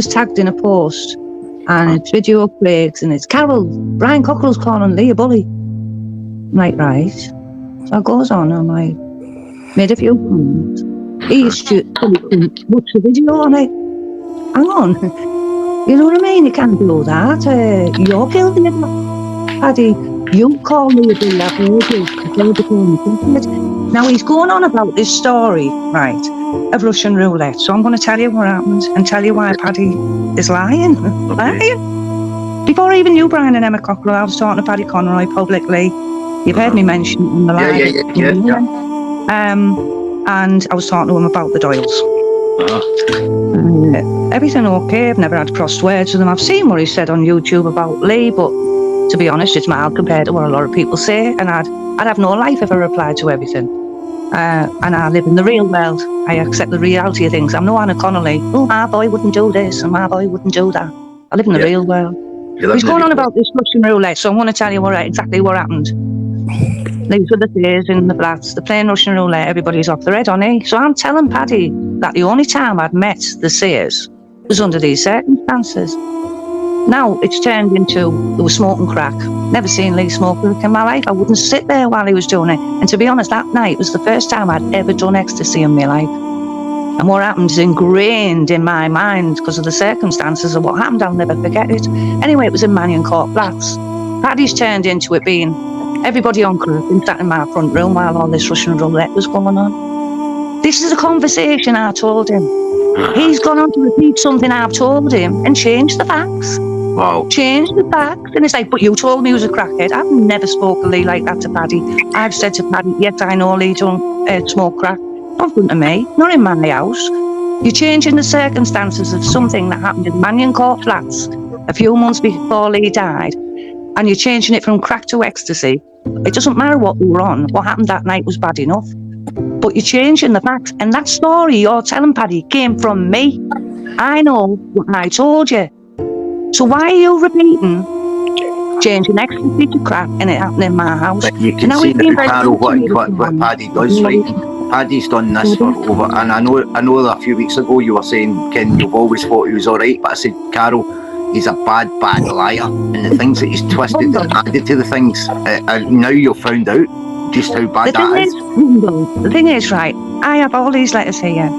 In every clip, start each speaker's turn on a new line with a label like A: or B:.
A: was tagged in a post, and it's video breaks, and it's Carol, Brian Cockrell's calling Lee a bully. I'm like, right. So it goes on, I'm like, made a few comments. He used to watch the video on it. Hang on. You know what I mean? You can't do that. You're guilty of that. Paddy, you call me a bully, I've heard you. Now he's going on about this story, right, of Russian roulette. So I'm going to tell you what happened and tell you why Paddy is lying. Lying. Before I even knew Brian and Emma Cockrell, I was talking to Paddy Conroy publicly. You've heard me mention it on the line. Yeah. And I was talking to him about the Doyles. Everything okay. I've never had crossed words with him. I've seen what he said on YouTube about Lee, but to be honest, it's mild compared to what a lot of people say. And I'd have no life if I replied to everything. And I live in the real world. I accept the reality of things. I'm no Anna Connolly. Oh, my boy wouldn't do this and my boy wouldn't do that. I live in the real world. He's going on about this Russian roulette, so I'm going to tell you exactly what happened. These were the days in the flats, they're playing Russian roulette, everybody's off their head on it. So I'm telling Paddy that the only time I'd met the Sears was under these circumstances. Now it's turned into, they were smoking crack. Never seen Lee smoke crack in my life. I wouldn't sit there while he was doing it. And to be honest, that night was the first time I'd ever done ecstasy in my life. And what happened is ingrained in my mind because of the circumstances of what happened. I'll never forget it. Anyway, it was in Mannion Court Flats. Paddy's turned into it being everybody on crack and sat in my front room while all this Russian roulette was going on. This is a conversation I told him. He's gone on to repeat something I've told him and changed the facts.
B: Wow.
A: Changed the facts. And it's like, but you told me he was a crackhead. I've never spoken to Lee like that to Paddy. I've said to Paddy, yes, I know Lee don't smoke crack. Not in front of me, not in my house. You're changing the circumstances of something that happened in Mannion Court Flats a few months before Lee died, and you're changing it from crack to ecstasy. It doesn't matter what we were on. What happened that night was bad enough. But you're changing the facts. And that story you're telling, Paddy, came from me. I know what I told you. So why are you repeating changing ecstasy to crack and it happened in my house?
B: But you can see now, Carol, what Paddy does, right? Paddy's done this for over, and I know that a few weeks ago you were saying, Ken, you've always thought he was alright, but I said, Carol, he's a bad liar, and the things that he's twisted and added to the things, and now you've found out just how bad that is.
A: The thing is, right, I have all these letters here.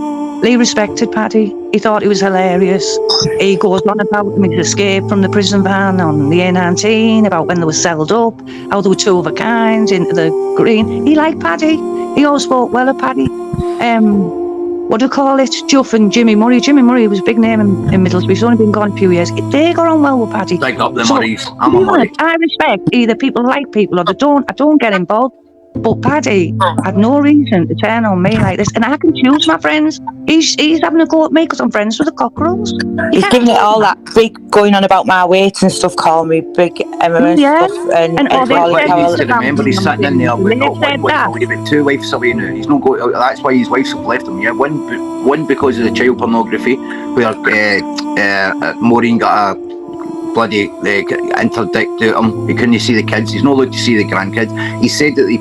A: Lee respected Paddy. He thought he was hilarious. He goes on about his escape from the prison van on the A19, about when they were celled up, how they were two of a kind into the green. He liked Paddy. He always spoke well of Paddy. What do you call it? Duff and Jimmy Murray. Jimmy Murray was a big name in Middlesbrough. He's only been gone a few years. They got on well with Paddy.
B: Big up the Murrays. I'm a Murray.
A: I respect either people like people or they don't. I don't get involved. But Paddy had no reason to turn on me like this. And I can choose my friends. He's having a go at me because I'm friends with the Cockrells.
C: He's giving it all that big going on about my weight and stuff, calling me big Emma and stuff. And
B: all to remember he's sitting in there with not one wife, but two wives away now. He's not going. That's why his wives have left him. Yeah, one because of the child pornography, where Maureen got a bloody interdict out him. He couldn't see the kids. He's not allowed to see the grandkids. He said that the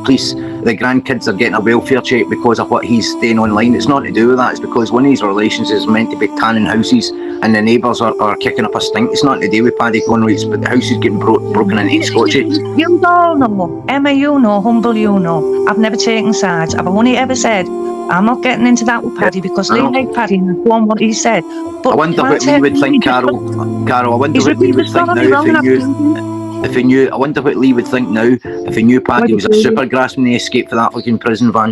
B: grandkids are getting a welfare check because of what he's doing online. It's not to do with that. It's because one of his relations is meant to be tanning houses and the neighbours are kicking up a stink. It's not to do with Paddy Conroy, but the house is getting broken into in Scotchy.
A: You all know, Emma, you know, Humble, you know. I've never taken sides. I've only ever said, I'm not getting into that with Paddy because Lee liked Paddy and I've done what he said. But
B: I wonder what Lee would think, Carol. Carol, I wonder what Lee would think now if he knew. I wonder what Lee would think now if he knew Paddy was a super grass when he escaped for that fucking prison van.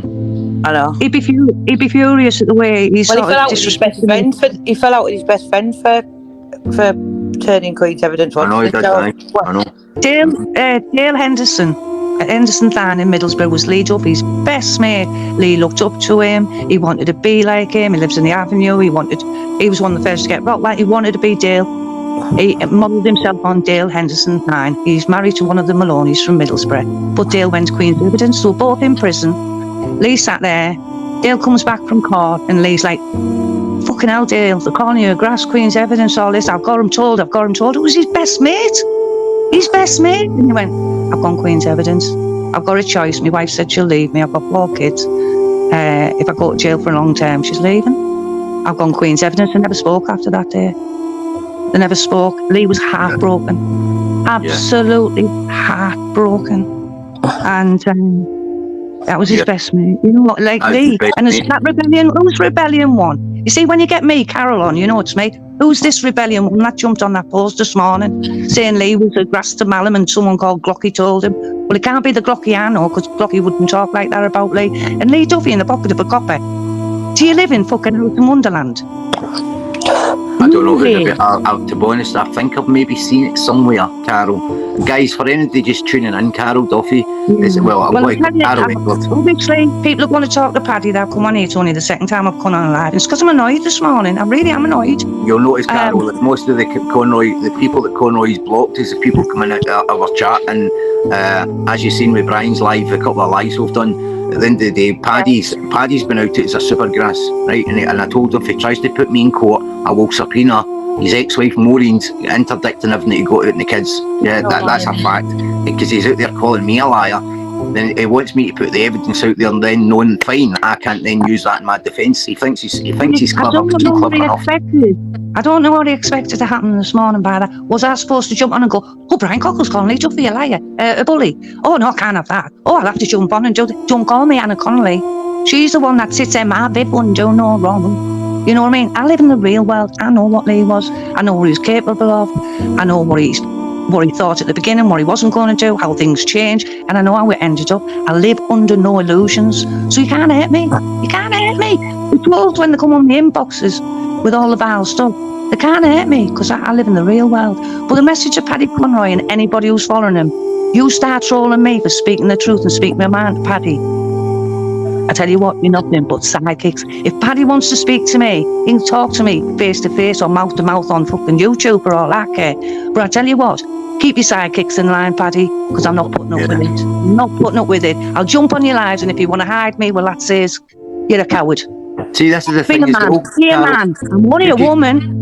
C: I know.
A: He'd be furious at the way he's
C: he fell out with his best friend. He fell out with his best friend for turning Queen's evidence.
B: I know he did. I know.
A: Dale Henderson. Henderson Than in Middlesbrough was Lee Duffy's best mate. Lee looked up to him. He wanted to be like him. He lives in the Avenue. He was one of the first to get rocked like. He wanted to be Dale. He modelled himself on Dale Henderson Than. He's married to one of the Maloneys from Middlesbrough. But Dale went to Queen's Evidence, so both in prison. Lee sat there. Dale comes back from court and Lee's like, fucking hell, Dale, they're calling you a grass, Queen's Evidence, all this. I've got him told. It was his best mate. His best mate. And he went, I've gone Queen's Evidence. I've got a choice. My wife said she'll leave me. I've got 4 kids. If I go to jail for a long term, she's leaving. I've gone Queen's Evidence and never spoke after that day. They never spoke. Lee was heartbroken. Absolutely heartbroken. And that was his best mate. You know what, like Lee. And it's that rebellion. Who's rebellion one? You see, when you get me, Carol, on, you know it's me. Who's this rebellion one that jumped on that post this morning saying Lee was a grass to Malum and someone called Glocky told him? Well, it can't be the Glocky I know, because Glocky wouldn't talk like that about Lee. And Lee Duffy in the pocket of a copper. Do you live in fucking Alice in Wonderland?
B: I don't know who to be honest, I think I've maybe seen it somewhere, Carol. Guys, for anybody just tuning in, Carol Duffy is
A: obviously, people that want to talk to Paddy, they'll come on here. It's only the second time I've come on live. It's because I'm annoyed this morning. I really am annoyed.
B: You'll notice, Carol, that most of the people that Conroy's blocked is the people coming out of our chat, and as you've seen with Brian's live, a couple of lives we've done. At the end of the day, Paddy's been out as a supergrass, right? And I told him if he tries to put me in court, I will subpoena his ex-wife Maureen's interdicting everything to go out in the kids. Yeah, that's a fact. Because he's out there calling me a liar. Then he wants me to put the evidence out there, and then knowing fine, I can't then use that in my defence. He thinks he's clever, but too clever enough.
A: I don't know what he expected to happen this morning by that. Was I supposed to jump on and go, oh, Brian Cockle's calling Lee Duffy a liar, a bully? Oh, no, I can't have that. Oh, I'll have to jump on and don't call me Anna Connolly. She's the one that sits in my bib and do no wrong. You know what I mean? I live in the real world. I know what Lee was. I know what he was capable of. I know what he thought at the beginning, what he wasn't going to do, how things change, and I know how it ended up. I live under no illusions. So you can't hurt me. You can't hurt me. The trolls, when they come on the inboxes with all the vile stuff, they can't hurt me because I live in the real world. But the message of Paddy Conroy and anybody who's following him, you start trolling me for speaking the truth and speaking my mind, Paddy. I tell you what, you're nothing but sidekicks. If Paddy wants to speak to me, he can talk to me face to face or mouth to mouth on fucking YouTube for all I care. But I tell you what, keep your sidekicks in line, Paddy, because I'm not putting up with it. I'm not putting up with it. I'll jump on your lives, and if you want to hide me, well, that says you're a coward.
B: See, this is the thing.
A: Be a man. I'm only a woman.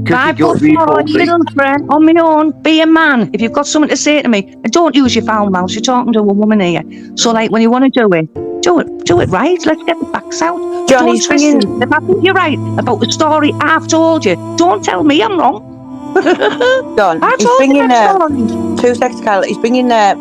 A: 5 foot 4, little friend, on my own. Be a man. If you've got something to say to me, and don't use your foul mouth. You're talking to a woman here. So, like, when you want to do it right. Let's get the facts out.
C: Johnny's
A: don't if I think you're right about the story I've told you, don't tell me I'm wrong.
C: John, he's bringing 2 seconds, Carl. He's bringing that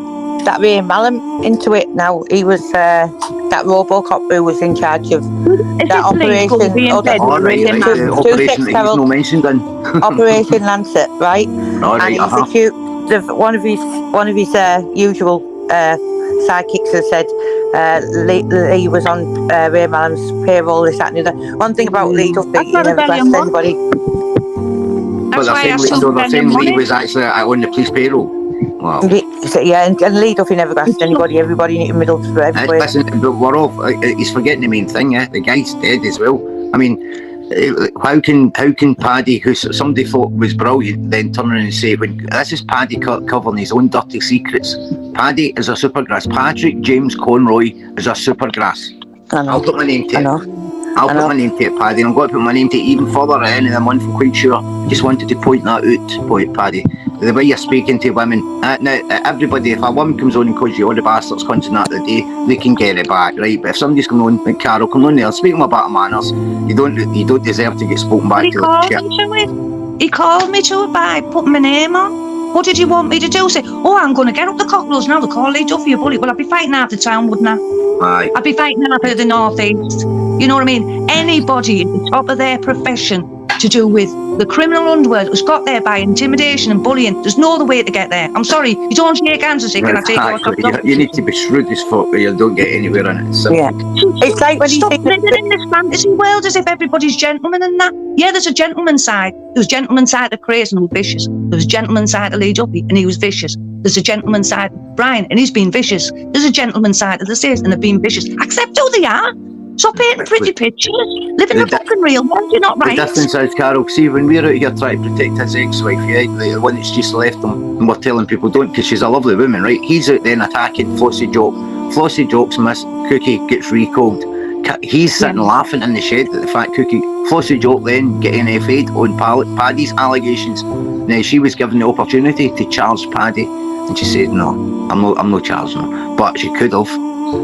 C: Ray Malum into it now. He was that RoboCop who was in charge of that operation.
B: Operation that he's no mentioned in.
C: Operation Lancet, right?
B: And
C: he's accused of one of his usual sidekicks has said Lee was on Ray Malum's payroll, this, that, and the other. One thing about Lee Duffy, he never blessed anybody.
B: But they're saying Lee was actually on the police payroll. Wow.
C: Yeah, and Lee Duffy never grasped anybody. Everybody in the middle for everybody.
B: Listen, but we're off. He's forgetting the main thing. The guy's dead as well. I mean, how can Paddy, who somebody thought was brilliant, then turn around and say, when this is Paddy covering his own dirty secrets? Paddy is a supergrass. Patrick James Conroy is a supergrass. I'll put my name to it. I'll put my name to it, Paddy. I'm going to put my name to it even further at the end of the month, I'm quite sure. Just wanted to point that out, Paddy. The way you're speaking to women. Now, everybody, if a woman comes on and calls you all the bastards cunts and that the day, they can get it back, right? But if somebody's coming on, like Carol, come on there, speaking about manners, you don't deserve to get spoken back to.
A: He called me to it by putting my name on. What did you want me to do? Say, oh, I'm going to get up the cockles now to call Lee Duffy a bully. Well, I'd be fighting half the town, wouldn't I?
B: Aye.
A: I'd be fighting half of the North East. You know what I mean? Anybody at the top of their profession to do with the criminal underworld was got there by intimidation and bullying. There's no other way to get there. I'm sorry, you don't shake hands and say, can I take your
B: You need to be shrewd as fuck or you don't get anywhere in it. So.
C: Yeah. It's like when
A: stop living in this fantasy world as if everybody's gentleman and that. Yeah, there's a gentleman's side. There's a gentleman's side of Crazy and vicious. There's a gentleman's side of Lee Duffy and he was vicious. There's a gentleman's side of Brian and he's been vicious. There's a gentleman's side of the Sears and they've been vicious. Accept who they are. Stop painting pretty pictures. Live in the fucking real world. You're not right.
B: The difference is, Carol, see, when we're out here trying to protect his ex-wife, yeah, the one that's just left him, and we're telling people don't, because she's a lovely woman, right? He's out there attacking Flossie Jock. Flossie Jock's miss, Cookie gets recalled. He's sitting laughing in the shed at the fact Cookie, Flossie Jock then getting NFA'd on Paddy's allegations. Now, she was given the opportunity to charge Paddy, and she said, no, I'm not charging him. But she could have.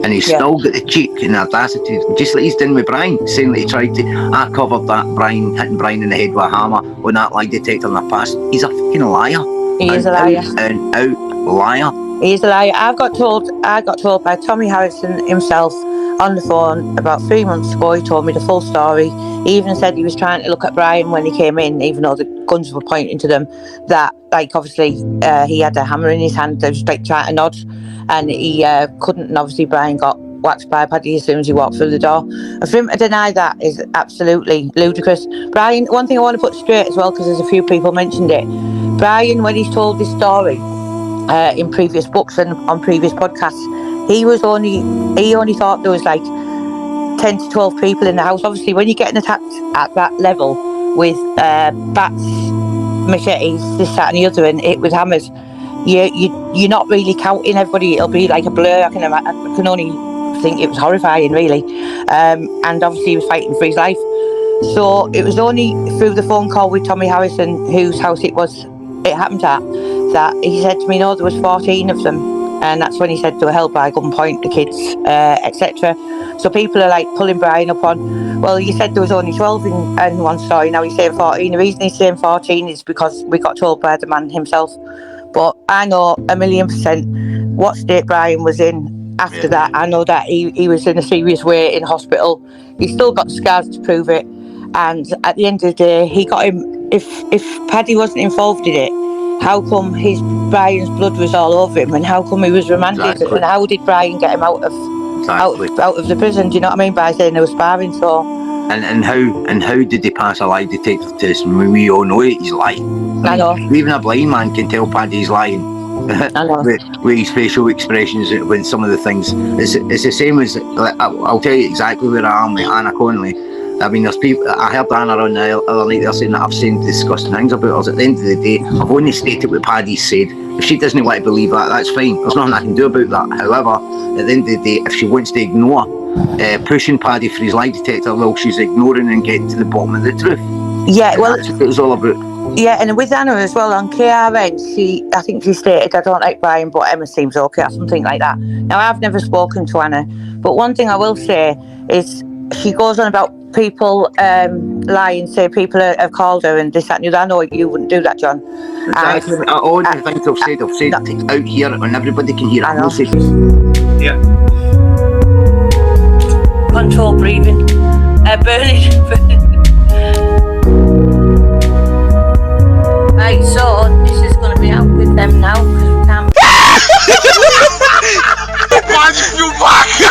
B: And he's still got the cheek and the audacity, just like he's done with Brian, saying that he tried to, I covered that Brian, hitting Brian in the head with a hammer on that lie detector in the past. He's a fucking liar.
C: He is a liar.
B: An out liar.
C: He is a liar. I got told by Tommy Harrison himself on the phone about 3 months ago. He told me the full story. He even said he was trying to look at Brian when he came in, even though the guns were pointing to them, that, like, obviously he had a hammer in his hand. They were just like trying to nod, and he couldn't, and obviously Brian got whacked by Paddy as soon as he walked through the door. And for him to deny that is absolutely ludicrous. Brian, one thing I want to put straight as well, because there's a few people mentioned it, Brian, when he's told this story in previous books and on previous podcasts, he only thought there was like 10 to 12 people in the house. Obviously, when you're getting attacked at that level with bats, machetes, this, that and the other, and it with hammers, you're not really counting everybody. It'll be like a blur. I can only think it was horrifying, really. And obviously he was fighting for his life. So it was only through the phone call with Tommy Harrison, whose house it happened at, that he said to me, no, there was 14 of them. And that's when he said they were held by gunpoint, the kids, etc. So people are like pulling Brian up on, well, you said there was only 12 in one story, now he's saying 14. The reason he's saying 14 is because we got told by the man himself. But I know 1,000,000% what state Brian was in after that. I know that he was in a serious way in hospital. He's still got scars to prove it. And at the end of the day, he got him, if Paddy wasn't involved in it, how come Brian's blood was all over him, and how come he was remanded? Exactly. And how did Brian get him out of the prison? Do you know what I mean? By saying they were sparring. So
B: and how did they pass a lie detector test when we all know it? He's lying.
C: I know.
B: Even a blind man can tell Paddy's lying.
C: I know.
B: with his facial expressions when some of the things. It's the same as, I'll tell you exactly where I am with Anna Connolly. I mean, there's people, I heard Anna on the other night, they're saying that I've said disgusting things about us. At the end of the day, I've only stated what Paddy said. If she doesn't want to believe that, that's fine. There's nothing I can do about that. However, at the end of the day, if she wants to ignore pushing Paddy for his lie detector, well, she's ignoring and getting to the bottom of the truth.
C: Yeah, well,
B: that's what it was all about.
C: Yeah, and with Anna as well, on KRN, I think she stated, I don't like Brian, but Emma seems okay, or something like that. Now, I've never spoken to Anna, but one thing I will say is she goes on about people lying, say people have called her and this, that and the other. I know you wouldn't do that, John.
B: Exactly. All the things I've said it out here and everybody can hear it.
C: I know.
B: Yeah.
C: Control breathing. Burning. Right, so this is going to be out with them now because we can't.